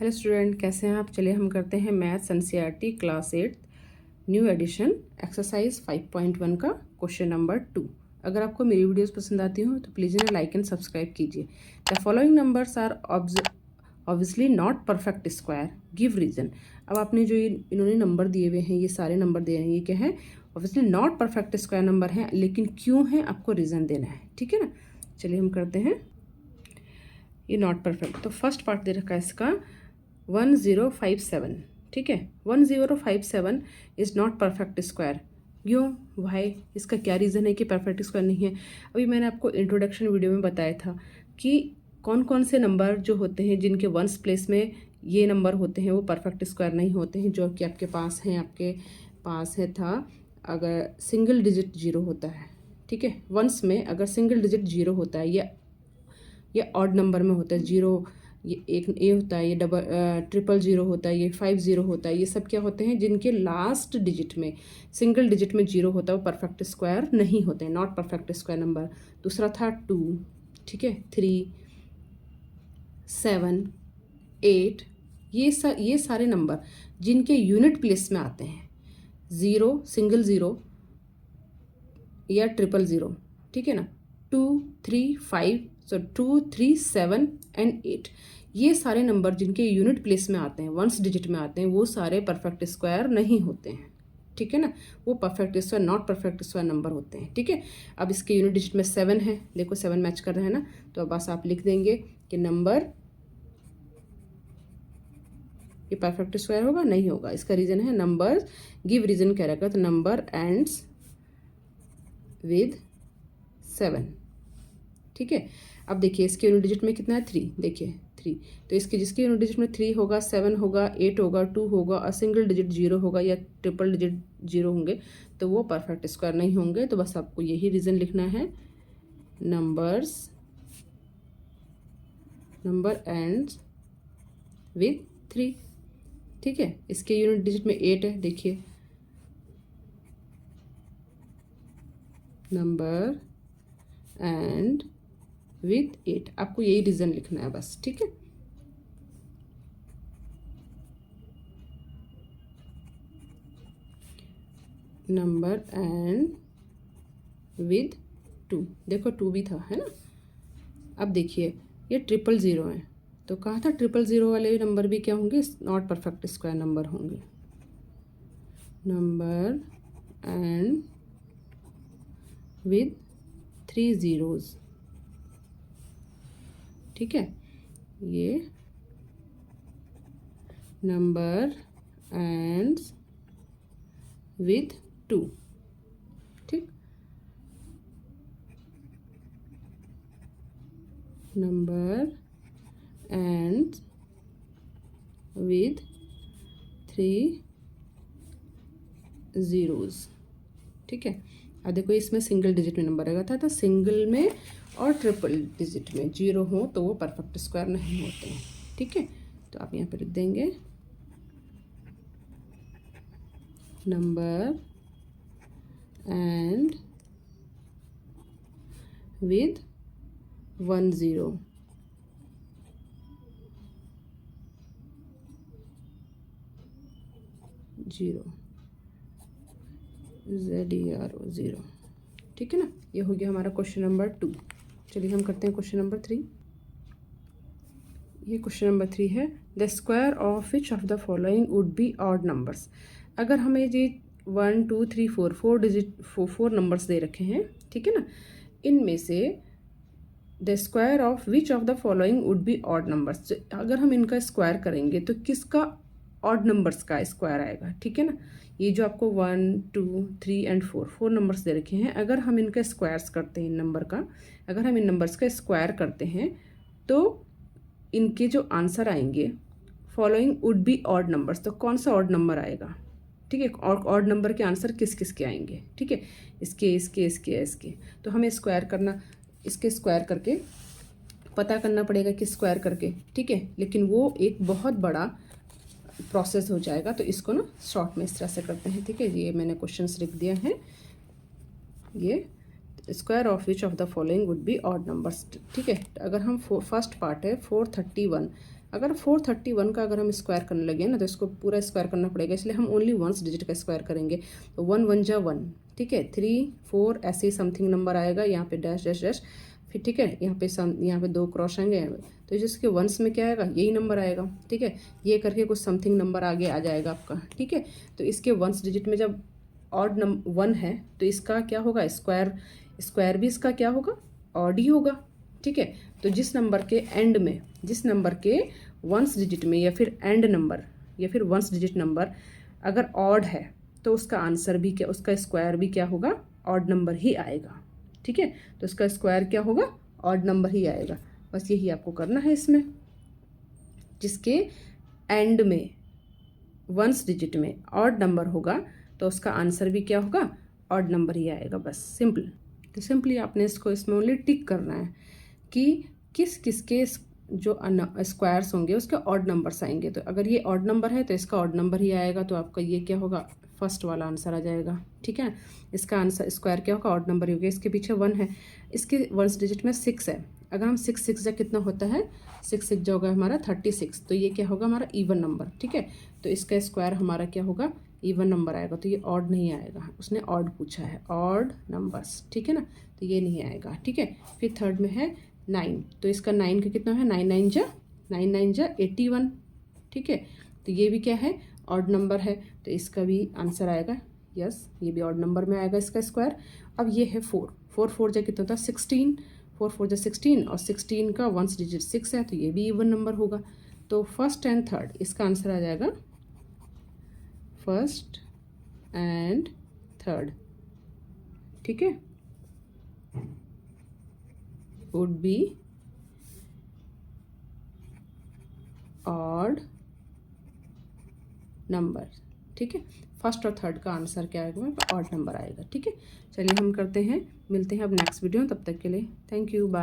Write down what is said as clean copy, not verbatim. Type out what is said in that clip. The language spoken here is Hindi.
हेलो स्टूडेंट, कैसे हैं आप। चलिए हम करते हैं maths NCERT class 8 new edition exercise 5.1 का क्वेश्चन नंबर 2। अगर आपको मेरी वीडियोस पसंद आती हो तो प्लीज़ इन्हें लाइक एंड सब्सक्राइब कीजिए। The following numbers are obviously not perfect square, give reason. अब आपने जो इन्होंने नंबर दिए हुए हैं, ये सारे नंबर दे रहे हैं, ये क्या है, obviously not perfect square number है, लेकिन क्यों है आपको रीज़न देना है। ठीक है ना। चलिए हम करते हैं। ये नॉट परफेक्ट, तो फर्स्ट पार्ट दे रखा है इसका 1057। ठीक है, 1057 इज़ नॉट परफेक्ट स्क्वायर। क्यों, भाई इसका क्या रीज़न है कि परफेक्ट स्क्वायर नहीं है। अभी मैंने आपको इंट्रोडक्शन वीडियो में बताया था कि कौन कौन से नंबर जो होते हैं जिनके वंस प्लेस में ये नंबर होते हैं वो परफेक्ट स्क्वायर नहीं होते हैं, जो कि आपके पास है था अगर सिंगल डिजिट जीरो होता है। ठीक है, वंस में अगर सिंगल डिजिट जीरो होता है या ऑड नंबर में होता है जीरो, ये होता है, ये ट्रिपल जीरो होता है, ये 50 होता है, ये सब क्या होते हैं जिनके लास्ट डिजिट में सिंगल डिजिट में जीरो होता है, वो परफेक्ट स्क्वायर नहीं होते हैं, नॉट परफेक्ट स्क्वायर नंबर। दूसरा था 2, ठीक है, 3, 7, 8, ये सारे नंबर जिनके यूनिट प्लेस में आते हैं, ज़ीरो, सिंगल ज़ीरो या ट्रिपल ज़ीरो। ठीक है ना, 2, 3, 5, सो 2, 3, 7 एंड 8, ये सारे नंबर जिनके यूनिट प्लेस में आते हैं, वंस डिजिट में आते हैं, वो सारे परफेक्ट स्क्वायर नहीं होते हैं। ठीक है ना, वो perfect square, not perfect square number होते हैं। ठीक है, अब इसके यूनिट डिजिट में 7 है, देखो 7 मैच कर रहे हैं ना, तो अब बस आप लिख देंगे कि नंबर ये परफेक्ट स्क्वायर होगा, नहीं होगा। इसका रीज़न है नंबर, गिव रीज़न कह रखा, तो नंबर एंड्स विद 7। ठीक है, अब देखिए इसके यूनिट डिजिट में कितना है, 3, देखिए 3, तो इसके जिसके यूनिट डिजिट में 3 होगा, 7 होगा, 8 होगा, 2 होगा और सिंगल डिजिट 0 होगा या ट्रिपल डिजिट 0 होंगे, तो वो परफेक्ट स्क्वायर नहीं होंगे। तो बस आपको यही रीज़न लिखना है, नंबर एंड्स विद 3। ठीक है, इसके यूनिट डिजिट में 8 है, देखिए नंबर एंड विथ 8, आपको यही रीज़न लिखना है बस। ठीक है, नंबर एंड विद 2, देखो 2 भी था, है ना। अब देखिए ये ट्रिपल ज़ीरो है, तो कहा था ट्रिपल ज़ीरो वाले नंबर भी क्या होंगे, नॉट परफेक्ट स्क्वायर नंबर होंगे। Number and with 3 zeros. ठीक है, ये नंबर एंड्स विद 2। ठीक, नंबर एंड्स विद 3 ज़ीरोज़। ठीक है, अब देखो इसमें सिंगल डिजिट में नंबर आएगा था, तो सिंगल में और ट्रिपल डिजिट में 0 हो तो वो परफेक्ट स्क्वायर नहीं होते हैं। ठीक है, तो आप यहाँ पे लिख देंगे नंबर एंड विद 1 0। ZERO। ठीक है ना, ये हो गया हमारा क्वेश्चन नंबर 2। चलिए हम करते हैं क्वेश्चन नंबर 3। ये क्वेश्चन नंबर 3 है, the square of which of the following would be odd numbers. अगर हमें ये 1 2 3 4 4 डिजिट 4 नंबर्स दे रखे हैं, ठीक है ना, इनमें से the square of which of the following would be odd numbers, अगर हम इनका स्क्वायर करेंगे तो किसका ऑड नंबर्स का स्क्वायर आएगा। ठीक है ना, ये जो आपको 1 2 3 एंड 4 नंबर्स दे रखे हैं, अगर हम इनका स्क्वायर्स करते हैं, इन नंबर का अगर हम इन नंबर्स का स्क्वायर करते हैं तो इनके जो आंसर आएंगे, following would be odd numbers, तो कौन सा ऑड नंबर आएगा। ठीक है, और ऑड नंबर के आंसर किस किस के आएंगे। ठीक है, इसके तो हमें स्क्वायर करना, इसके स्क्वायर करके पता करना पड़ेगा कि स्क्वायर करके। ठीक है, लेकिन वो एक बहुत बड़ा प्रोसेस हो जाएगा, तो इसको ना शॉर्ट में इस तरह से करते हैं। ठीक है, ये मैंने क्वेश्चंस लिख दिया है, ये square of which of the following would be odd numbers. ठीक है, अगर हम फर्स्ट पार्ट है 431, अगर 431 का अगर हम स्क्वायर करने लगे ना तो इसको पूरा स्क्वायर करना पड़ेगा, इसलिए हम ओनली वंस डिजिट का स्क्वायर करेंगे। तो 1 1 जा 1, ठीक है, 3 4 ऐसे ही समथिंग नंबर आएगा, यहाँ पे डैश डैश डैश, फिर ठीक है यहाँ पे 2 क्रॉस आएंगे, तो जिसके वंस में क्या आएगा, यही नंबर आएगा, ठीक है। ये करके कुछ समथिंग नंबर आगे आ जाएगा आपका, ठीक है। तो इसके वंस डिजिट में जब ऑड नंबर 1 है तो इसका क्या होगा, स्क्वायर, स्क्वायर भी इसका क्या होगा, ऑड ही होगा, ठीक है। तो जिस नंबर के एंड में, जिस नंबर के वंस डिजिट में या फिर एंड नंबर या फिर वंस डिजिट नंबर अगर ऑड है तो उसका आंसर भी क्या, उसका स्क्वायर भी क्या होगा, ऑड नंबर ही आएगा, ठीक है। तो उसका स्क्वायर क्या होगा, ऑड नंबर ही आएगा। बस यही आपको करना है इसमें, जिसके एंड में वंस डिजिट में ऑड नंबर होगा तो उसका आंसर भी क्या होगा, ऑड नंबर ही आएगा, बस सिंपल। तो सिंपली आपने इसको इसमें ओनली टिक करना है कि किस किस के जो स्क्वायर्स होंगे उसके ऑड नंबर्स आएंगे। तो अगर ये ऑड नंबर है तो इसका ऑड नंबर ही आएगा, तो आपका ये क्या होगा, फर्स्ट वाला आंसर आ जाएगा, ठीक है। इसका आंसर स्क्वायर क्या होगा, ऑड नंबर ही होगा। इसके पीछे 1 है, इसके वंस डिजिट में 6 है, अगर हम 6 6 जा कितना होता है, 6 6 जो होगा हमारा 36, तो ये क्या होगा हमारा इवन नंबर, ठीक है। तो इसका स्क्वायर हमारा क्या होगा, इवन नंबर आएगा, तो ये ऑड नहीं आएगा, उसने ऑड पूछा है, ऑड नंबर्स, ठीक है ना, तो ये नहीं आएगा, ठीक है। फिर थर्ड में है 9, तो इसका 9 का कितना है, 9 9 जा 81, ठीक है। तो ये भी क्या है, ऑड नंबर है, तो इसका भी आंसर आएगा, यस, ये भी ऑड नंबर में आएगा इसका स्क्वायर। अब ये है 4 4 4 जा कितना होता है, 16, 4 4 जा 16, और 16 का वंस डिजिट 6 है, तो ये भी इवन नंबर होगा। तो फर्स्ट एंड थर्ड इसका आंसर आ जाएगा, फर्स्ट एंड थर्ड, ठीक है, वुड बी ऑड नंबर, ठीक है। फर्स्ट और थर्ड का आंसर क्या आएगा, ऑड नंबर आएगा, ठीक है। चलिए हम करते हैं, मिलते हैं अब नेक्स्ट वीडियो, तब तक के लिए थैंक यू, बाय।